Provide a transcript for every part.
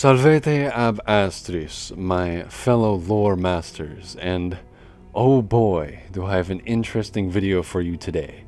Salvete ab Astris, my fellow lore masters, and oh boy, do I have an interesting video for you today.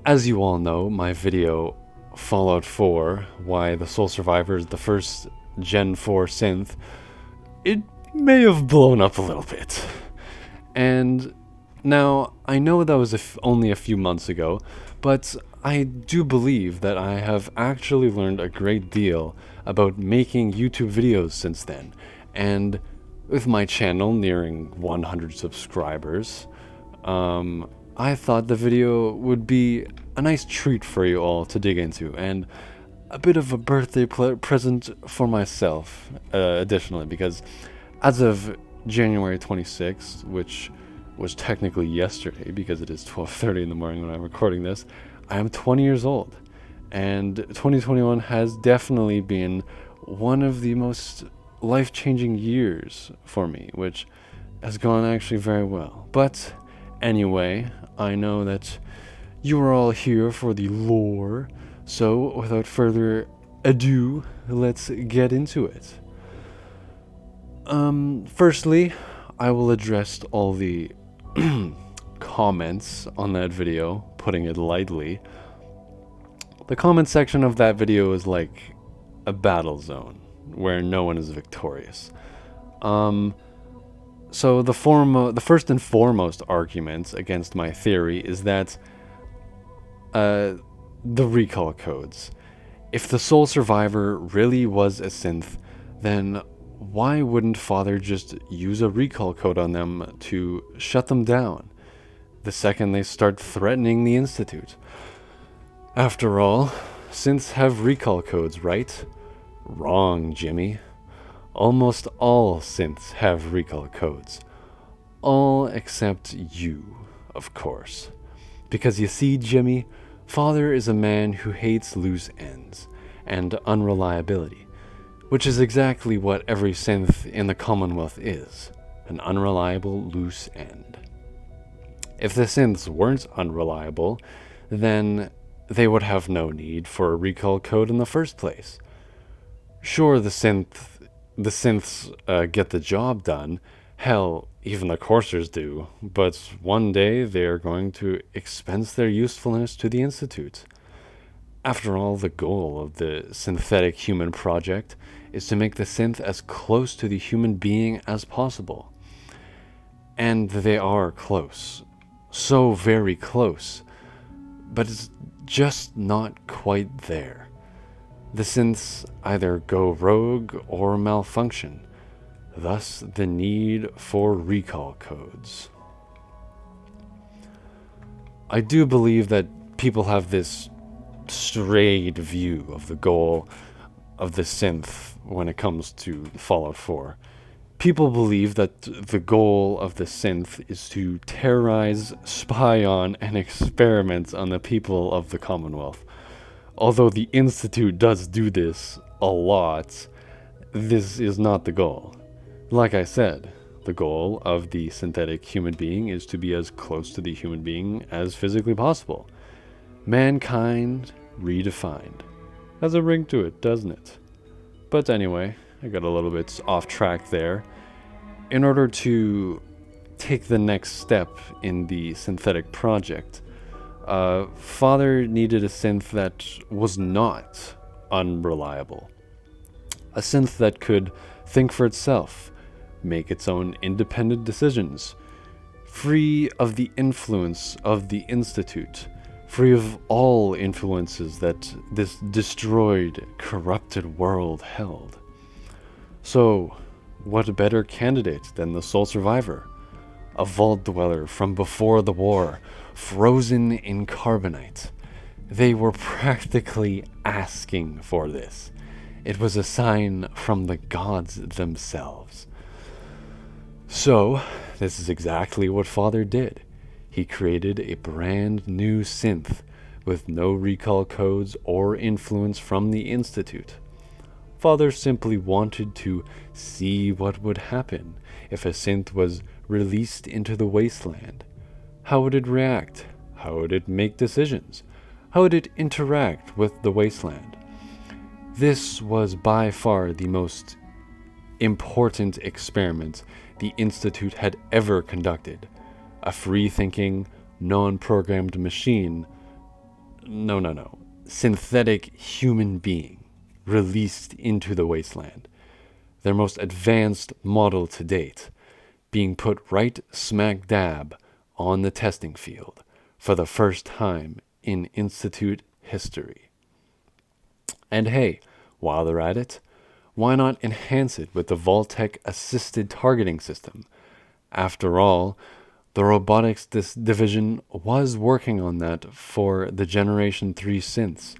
As you all know, my video Fallout 4, why the Soul Survivor is the first Gen 4 synth, it may have blown up a little bit. And now, I know that was only a few months ago, but I do believe that I have actually learned a great deal about making YouTube videos since then. And with my channel nearing 100 subscribers, I thought the video would be a nice treat for you all to dig into, and a bit of a birthday present for myself, additionally, because as of January 26th, which was technically yesterday because it is 12:30 in the morning when I'm recording this, I am 20 years old, and 2021 has definitely been one of the most life-changing years for me, which has gone actually very well. But anyway, I know that you are all here for the lore, so without further ado, let's get into it. Firstly, I will address all the comments on that video, putting it lightly. The comment section of that video is like a battle zone where no one is victorious. So the first and foremost argument against my theory is that the recall codes. If the Soul Survivor really was a synth, then why wouldn't Father just use a recall code on them to shut them down the second they start threatening the Institute? After all, synths have recall codes, right? Wrong, Jimmy. Almost all synths have recall codes. All except you, of course. Because you see, Jimmy, Father is a man who hates loose ends and unreliability, which is exactly what every synth in the Commonwealth is, an unreliable loose end. If the synths weren't unreliable, then they would have no need for a recall code in the first place. Sure, the synths get the job done, hell, even the coursers do, but one day they are going to expense their usefulness to the Institute. After all, the goal of the Synthetic Human Project is to make the synth as close to the human being as possible. And they are close. So very close. But it's just not quite there. The synths either go rogue or malfunction. Thus, the need for recall codes. I do believe that people have this strayed view of the goal of the synth when it comes to Fallout 4. People believe that the goal of the synth is to terrorize, spy on, and experiment on the people of the Commonwealth. Although the Institute does do this a lot, this is not the goal. Like I said, the goal of the synthetic human being is to be as close to the human being as physically possible. Mankind redefined. Has a ring to it, doesn't it? But anyway, I got a little bit off track there. In order to take the next step in the synthetic project, Father needed a synth that was not unreliable. A synth that could think for itself, make its own independent decisions, free of the influence of the Institute, free of all influences that this destroyed, corrupted world held. So, what better candidate than the Soul Survivor? A vault dweller from before the war, frozen in carbonite. They were practically asking for this. It was a sign from the gods themselves. So, this is exactly what Father did. He created a brand new synth with no recall codes or influence from the Institute. Father simply wanted to see what would happen if a synth was released into the wasteland. How would it react? How would it make decisions? How would it interact with the wasteland? This was by far the most important experiment the Institute had ever conducted. A free-thinking, non-programmed machine, no, synthetic human being, released into the wasteland. Their most advanced model to date, being put right smack dab on the testing field for the first time in Institute history. And hey, while they're at it, why not enhance it with the Vault-Tec assisted targeting system? After all, the robotics division was working on that for the Generation 3 synths,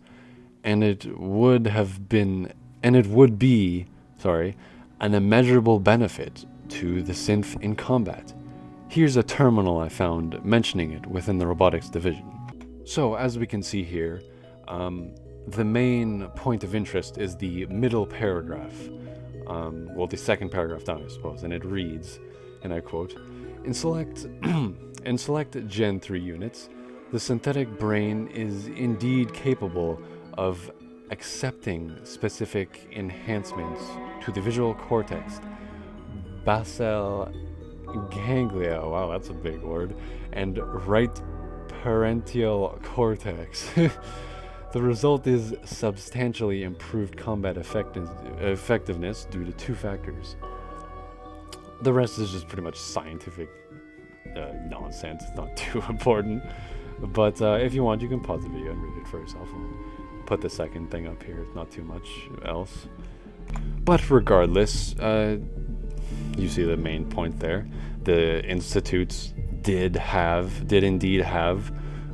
and it would be, an immeasurable benefit to the synth in combat. Here's a terminal I found mentioning it within the robotics division. So, as we can see here, the main point of interest is the middle paragraph. The second paragraph down, I suppose, and it reads, and I quote, in select Gen 3 units, the synthetic brain is indeed capable of accepting specific enhancements to the visual cortex, basal ganglia, wow, that's a big word, and right parental cortex. The result is substantially improved combat effectiveness due to two factors. The rest is just pretty much scientific nonsense. It's not too important. But if you want, you can pause the video and read it for yourself. I'll put the second thing up here. It's not too much else. But regardless, you see the main point there. The institutes did indeed have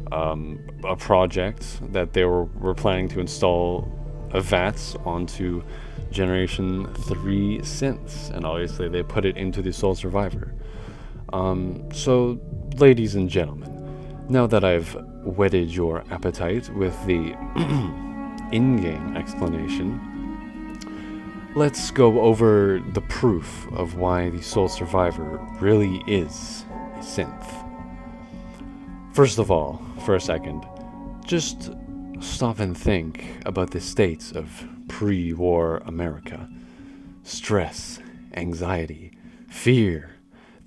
a project that they were planning to install a VATS onto Generation 3 synths, and obviously they put it into the Soul Survivor. So, ladies and gentlemen, now that I've whetted your appetite with the in-game explanation, let's go over the proof of why the Soul Survivor really is a synth. First of all, for a second, just stop and think about the states of pre-war America. Stress, anxiety, fear,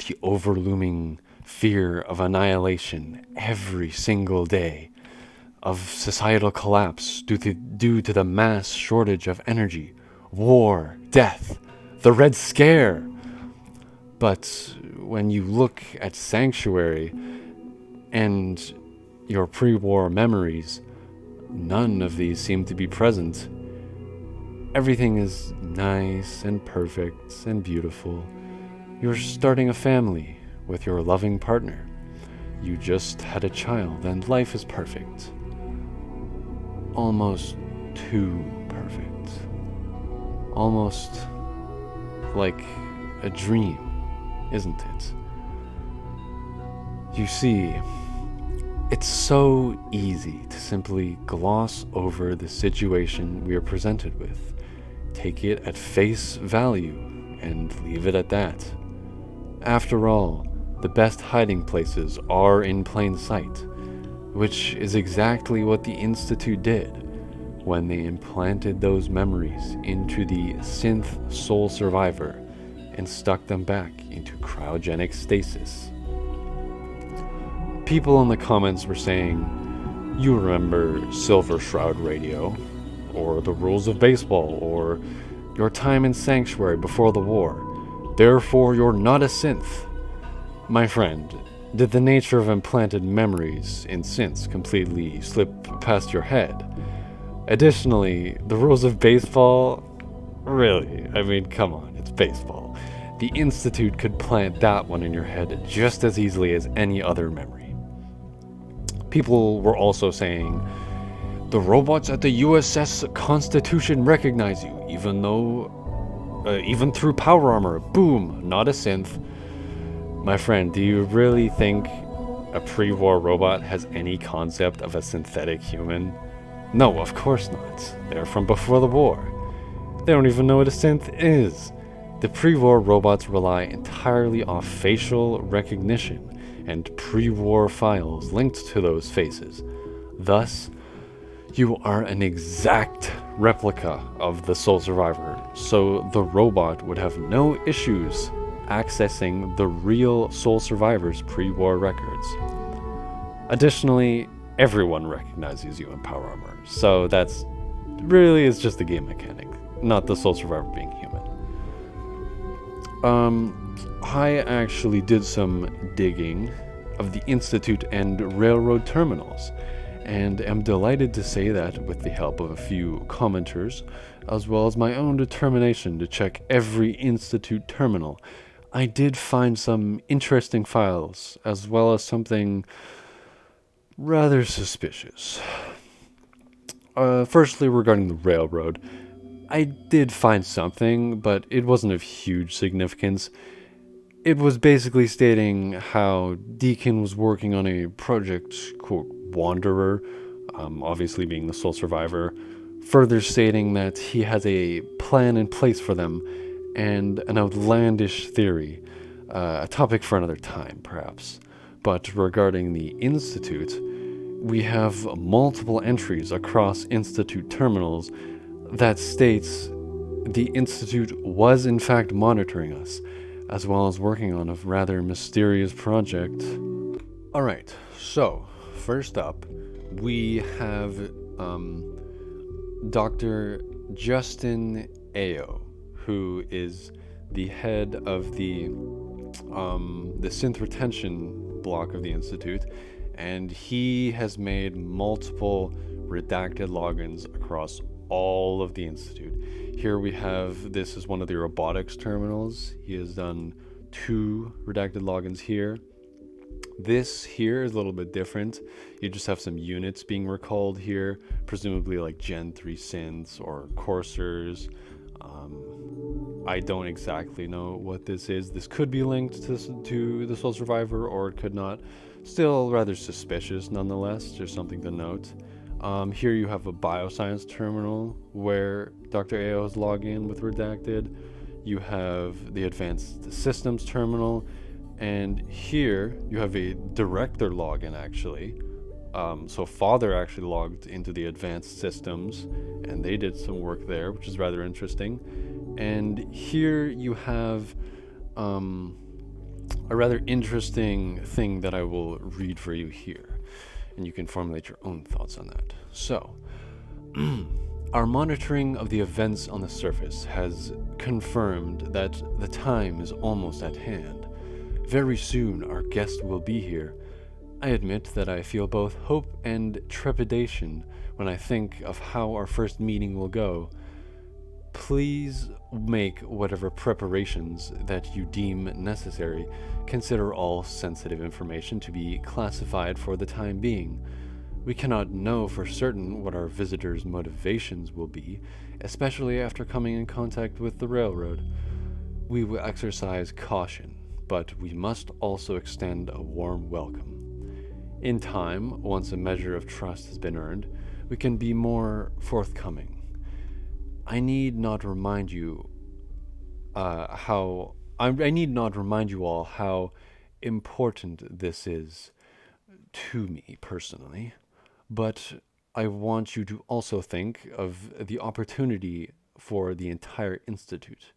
the overlooming fear of annihilation every single day, of societal collapse due to the mass shortage of energy, war, death, the Red Scare. But when you look at Sanctuary and your pre-war memories, none of these seem to be present. Everything is nice and perfect and beautiful. You're starting a family with your loving partner. You just had a child and life is perfect. Almost too perfect. Almost like a dream, isn't it? You see, it's so easy to simply gloss over the situation we are presented with, take it at face value, and leave it at that. After all, the best hiding places are in plain sight, which is exactly what the Institute did when they implanted those memories into the Synth Soul Survivor and stuck them back into cryogenic stasis. People in the comments were saying, you remember Silver Shroud Radio, or the rules of baseball, or your time in Sanctuary before the war. Therefore, you're not a synth. My friend, did the nature of implanted memories in synths completely slip past your head? Additionally, the rules of baseball? Really? I mean, come on, it's baseball. The Institute could plant that one in your head just as easily as any other memory. People were also saying, the robots at the USS Constitution recognize you, even through power armor. Boom, not a synth. My friend, do you really think a pre-war robot has any concept of a synthetic human? No, of course not. They're from before the war. They don't even know what a synth is. The pre-war robots rely entirely off facial recognition and pre-war files linked to those faces. Thus, You are an exact replica of the sole survivor, so the robot would have no issues accessing the real sole survivor's pre-war records. Additionally, everyone recognizes you in power armor, so that's really is just a game mechanic, not the sole survivor being human. I actually did some digging of the Institute and railroad terminals, and am delighted to say that, with the help of a few commenters, as well as my own determination to check every Institute terminal, I did find some interesting files, as well as something rather suspicious. Firstly, regarding the railroad, I did find something, but it wasn't of huge significance. It was basically stating how Deacon was working on a project, quote, Wanderer, obviously being the sole survivor, further stating that he has a plan in place for them, and an outlandish theory, a topic for another time, perhaps. But regarding the Institute, we have multiple entries across Institute terminals that states the Institute was in fact monitoring us, as well as working on a rather mysterious project. Alright, so, first up, we have Dr. Justin Ayo, who is the head of the Synth retention block of the Institute, and he has made multiple redacted logins across all of the Institute. Here we have, this is one of the robotics terminals. He has done 2 redacted logins here. This here is a little bit different. You just have some units being recalled here, presumably like Gen 3 synths or coursers. I don't exactly know what this is. This could be linked to the Soul Survivor, or it could not. Still rather suspicious nonetheless, just something to note. Here you have a bioscience terminal where Dr. Ao's login with redacted. You have the advanced systems terminal, and here you have a director login actually. So Father actually logged into the advanced systems, and they did some work there, which is rather interesting. And here you have a rather interesting thing that I will read for you here, and you can formulate your own thoughts on that. So, our monitoring of the events on the surface has confirmed that the time is almost at hand. Very soon our guest will be here. I admit that I feel both hope and trepidation when I think of how our first meeting will go. Please make whatever preparations that you deem necessary. Consider all sensitive information to be classified for the time being. We cannot know for certain what our visitors' motivations will be, especially after coming in contact with the railroad. We will exercise caution, but we must also extend a warm welcome. In time, once a measure of trust has been earned, we can be more forthcoming. I need not remind you I need not remind you all how important this is to me personally, but I want you to also think of the opportunity for the entire Institute.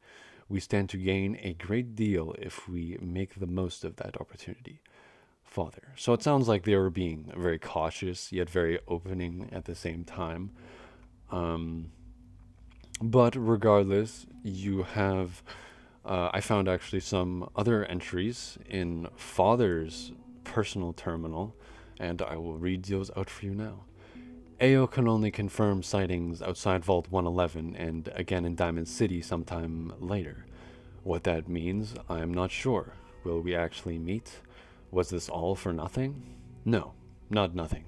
We stand to gain a great deal if we make the most of that opportunity. Father. So it sounds like they were being very cautious, yet very opening at the same time. But regardless, you have, I found actually some other entries in Father's personal terminal, and I will read those out for you now. AO can only confirm sightings outside Vault 111 and again in Diamond City sometime later. What that means, I am not sure. Will we actually meet? Was this all for nothing? No, not nothing.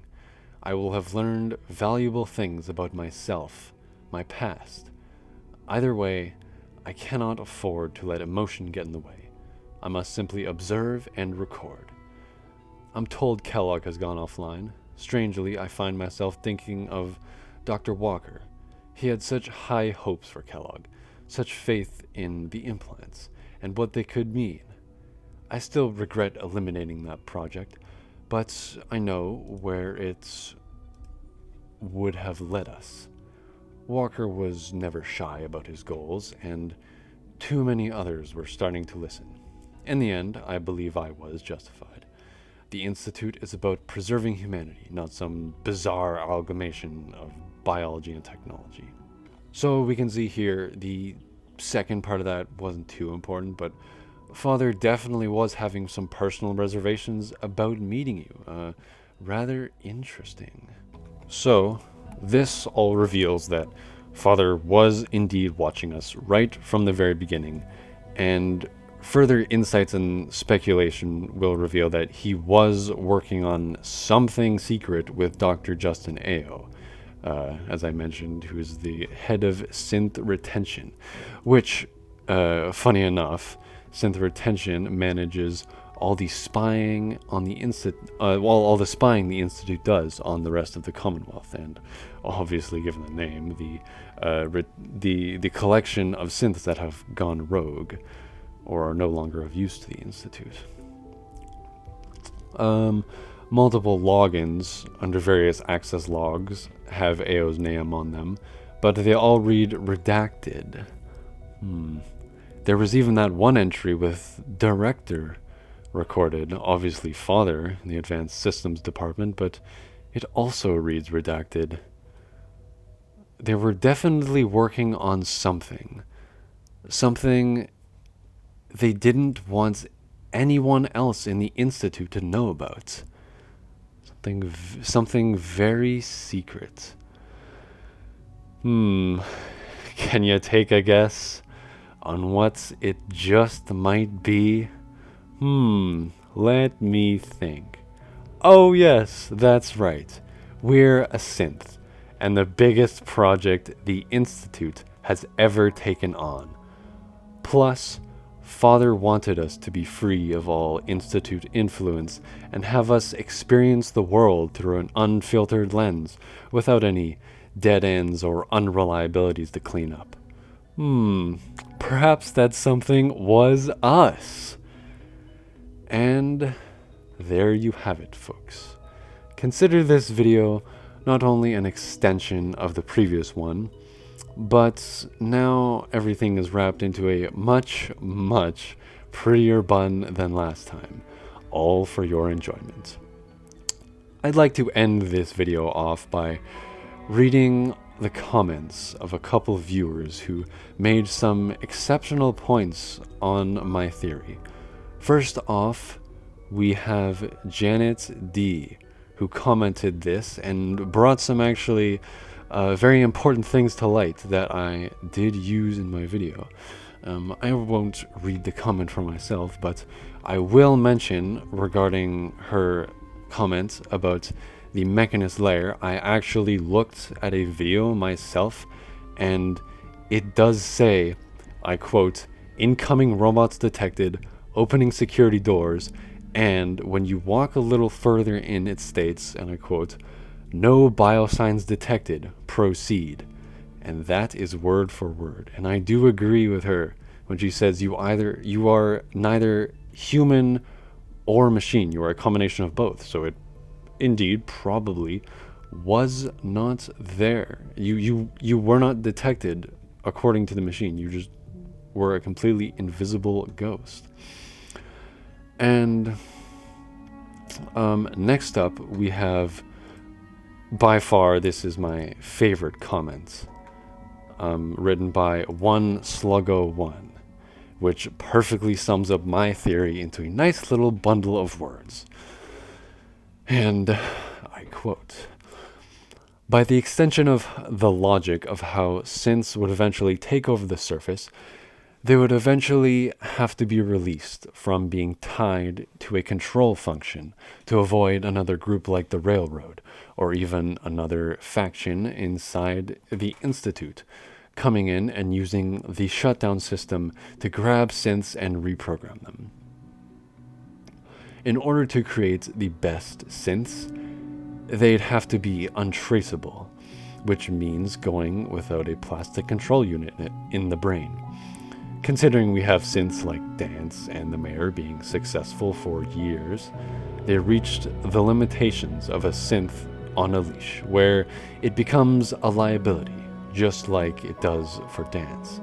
I will have learned valuable things about myself, my past. Either way, I cannot afford to let emotion get in the way. I must simply observe and record. I'm told Kellogg has gone offline. Strangely, I find myself thinking of Dr. Walker. He had such high hopes for Kellogg, such faith in the implants, and what they could mean. I still regret eliminating that project, but I know would have led us. Walker was never shy about his goals, and too many others were starting to listen. In the end, I believe I was justified. The Institute is about preserving humanity, not some bizarre amalgamation of biology and technology. So we can see here the second part of that wasn't too important, but Father definitely was having some personal reservations about meeting you. Rather interesting. So, this all reveals that Father was indeed watching us right from the very beginning, and further insights and speculation will reveal that he was working on something secret with Dr. Justin Ao, as I mentioned, who is the head of Synth Retention, which, funny enough, Synth Retention manages all the spying on the all the spying the Institute does on the rest of the Commonwealth, and obviously, given the name, the collection of synths that have gone rogue or are no longer of use to the Institute. Multiple logins under various access logs have Ao's name on them, but they all read redacted. There was even that one entry with Director recorded, obviously Father in the Advanced Systems Department, but it also reads redacted. They were definitely working on something. Something they didn't want anyone else in the Institute to know about. Something very secret. Can you take a guess on what it just might be? Let me think. Oh yes, that's right. We're a synth, and the biggest project the Institute has ever taken on. Plus, Father wanted us to be free of all Institute influence and have us experience the world through an unfiltered lens, without any dead ends or unreliabilities to clean up. Perhaps that something was us. And there you have it, folks. Consider this video not only an extension of the previous one, but now everything is wrapped into a much, much prettier bun than last time, all for your enjoyment. I'd like to end this video off by reading the comments of a couple viewers who made some exceptional points on my theory. First off, we have Janet D, who commented this and brought some actually very important things to light that I did use in my video. I won't read the comment for myself, but I will mention regarding her comment about the Mechanist layer. I actually looked at a video myself, and it does say, I quote, "Incoming robots detected, opening security doors," and when you walk a little further in, it states, and I quote, "No biosigns detected, proceed." And that is word for word. And I do agree with her when she says you are neither human or machine. You are a combination of both. So it indeed probably was not there. You were not detected according to the machine. You just were a completely invisible ghost. And next up we have, by far, this is my favorite comment, written by Sluggo1, which perfectly sums up my theory into a nice little bundle of words. And I quote, "By the extension of the logic of how synths would eventually take over the surface, they would eventually have to be released from being tied to a control function to avoid another group like the Railroad, or even another faction inside the Institute, coming in and using the shutdown system to grab synths and reprogram them. In order to create the best synths, they'd have to be untraceable, which means going without a plastic control unit in the brain. Considering we have synths like Dance and the Mayor being successful for years, they reached the limitations of a synth on a leash, where it becomes a liability, just like it does for dance.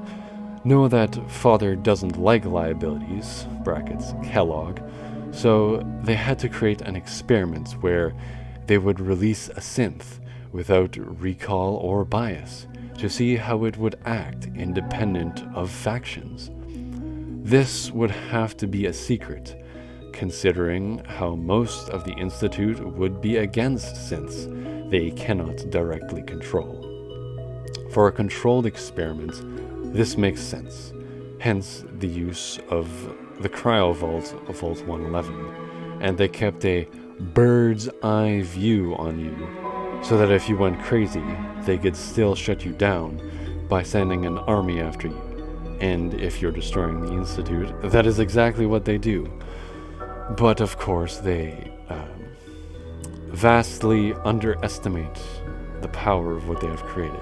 Know that Father doesn't like liabilities, brackets Kellogg, so they had to create an experiment where they would release a synth without recall or bias to see how it would act independent of factions. This would have to be a secret, considering how most of the Institute would be against synths they cannot directly control. For a controlled experiment, this makes sense, hence the use of the cryovault of Vault 111, and they kept a bird's eye view on you, so that if you went crazy, they could still shut you down by sending an army after you. And if you're destroying the Institute, that is exactly what they do. But of course, they vastly underestimate the power of what they have created.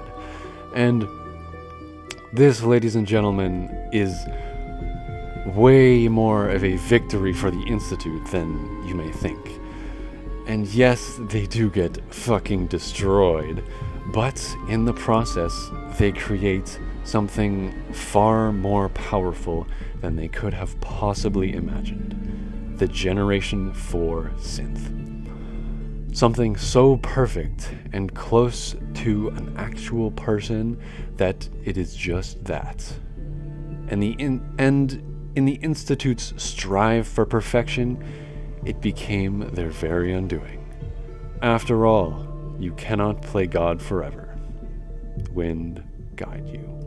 And this, ladies and gentlemen, is way more of a victory for the Institute than you may think. And yes, they do get fucking destroyed, but in the process, they create something far more powerful than they could have possibly imagined. The Generation 4 Synth. Something so perfect and close to an actual person that it is just that. And in the Institute's strive for perfection, it became their very undoing. After all, you cannot play God forever. Wind guide you.